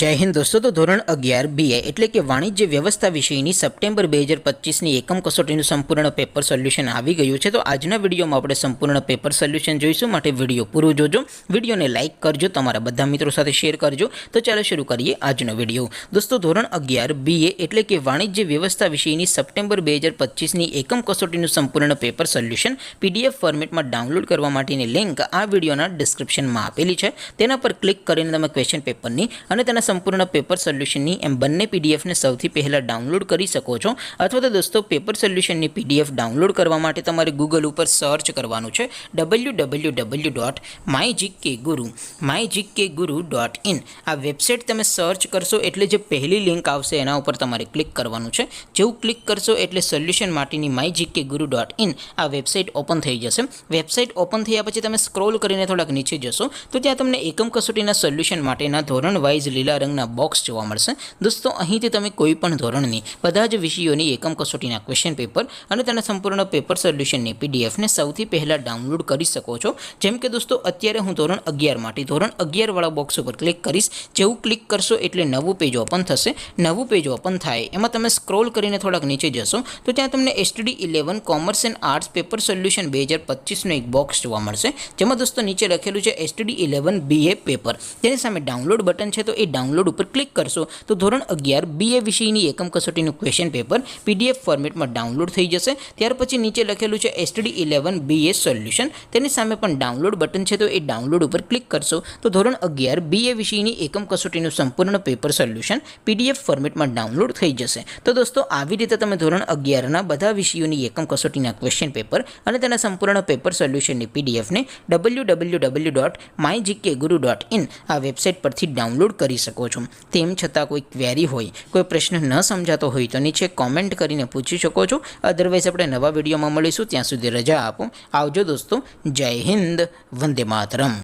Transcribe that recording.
जय हिंद दोस्तों। तो धोरण 11 BA એટલે કે વાણિજ્ય વ્યવસ્થા વિષયની સપ્ટેમ્બર 2025ની એકમ કસોટીનું સંપૂર્ણ પેપર સોલ્યુશન આવી ગયું છે। તો આજના વિડીયોમાં આપણે સંપૂર્ણ પેપર સોલ્યુશન જોઈશું, માટે વિડીયો પૂરો જોજો, વિડીયોને લાઇક કરજો, તમારા બધા મિત્રો સાથે શેર કરજો। તો ચાલો શરૂ કરીએ આજનો વિડીયો। દોસ્તો ધોરણ 11 BA એટલે કે વાણિજ્ય વ્યવસ્થા વિષયની સપ્ટેમ્બર 2025ની એકમ કસોટીનું સંપૂર્ણ પેપર સોલ્યુશન PDF ફોર્મેટમાં ડાઉનલોડ કરવા માટેની લિંક આ વિડીયોના ડિસ્ક્રિપ્શનમાં આપેલી છે। તેના પર ક્લિક કરીને તમે ક્વેશ્ચન પેપરની અને સંपूर्ण पेपर सोल्यूशन एम बने पीडीएफ ने सौथी पहला डाउनलॉड कर सको छो। अथवा तो दोस्तों पेपर सोल्यूशन पीडीएफ डाउनलॉड करवा माटे तमारे गूगल पर सर्च करवानुं छे www.mygkguru.in। आ वेबसाइट तमे सर्च करशो एटले जे पहली लिंक आवशे एना उपर तमारे क्लिक करवानुं छे। जेवुं क्लिक करशो एटले सोल्यूशन माटेनी mygkguru.in आ वेबसाइट ओपन थई जशे। वेबसाइट ओपन थया पछी तमे स्क्रॉल करीने थोड़ाक नीचे जशो तो त्यां तमने एकम कसोटीना सोल्यूशन माटेना धोरण वाइज लीला रंगना बॉक्स जोवा मळशे। दोस्तों અહીંથી તમે કોઈપણ ધોરણની બધા જ વિષયોની એકમ કસોટીના ક્વેશ્ચન પેપર અને તેના સંપૂર્ણ પેપર સોલ્યુશનની પીડીએફ ને સૌથી પહેલા ડાઉનલોડ કરી શકો છો। જેમ કે દોસ્તો અત્યારે હું ધોરણ 11 માટે ધોરણ 11 વાળા બોક્સ ઉપર ક્લિક કરીશ। જેવું ક્લિક કરશો એટલે નવું પેજ ઓપન થશે। નવું પેજ ઓપન થાય એમાં તમે સ્ક્રોલ કરીને થોડાક નીચે જશો તો ત્યાં તમને STD 11 commerce and arts paper solution 2025 નો એક બોક્સ જોવા મળશે, જેમાં દોસ્તો નીચે લખેલું છે STD 11 BA પેપર। તેની સામે ડાઉનલોડ બટન છે, તો એ डाउनलॉड पर क्लिक करशो तो धोरण 11 BA विषयनी एकम कसोटीનું क्वेश्चन पेपर PDF फॉर्मेट में डाउनलॉड थई जशे। त्यार पछी नीचे लखेलुं छे STD 11 BA सोल्यूशन, तेनी सामे पण डाउनलॉड बटन छे, तो ए डाउनलॉड पर क्लिक करशो तो धोरण 11 BA विषयनी एकम कसोटीનું संपूर्ण पेपर सोल्यूशन PDF फॉर्मेट में डाउनलॉड थई जशे। तो दोस्तों આવી રીતે તમે ધોરણ 11 ના બધા વિષયોની એકમ કસોટીના ક્વેશ્ચન પેપર અને તેના સંપૂર્ણ પેપર સોલ્યુશનની PDF ને www.mygkguru.in આ વેબસાઇટ પરથી ડાઉનલોડ કરી શકો છો। તેમ છતાં કોઈ ક્વેરી હોય, કોઈ પ્રશ્ન ન સમજાતો હોય તો નીચે કોમેન્ટ કરીને પૂછી શકો છો। અધરવાઇઝ આપણે નવા વિડીયોમાં મળીશું, ત્યાં સુધી રજા આપો। આવજો દોસ્તો। જય હિન્દ, વંદે માતરમ।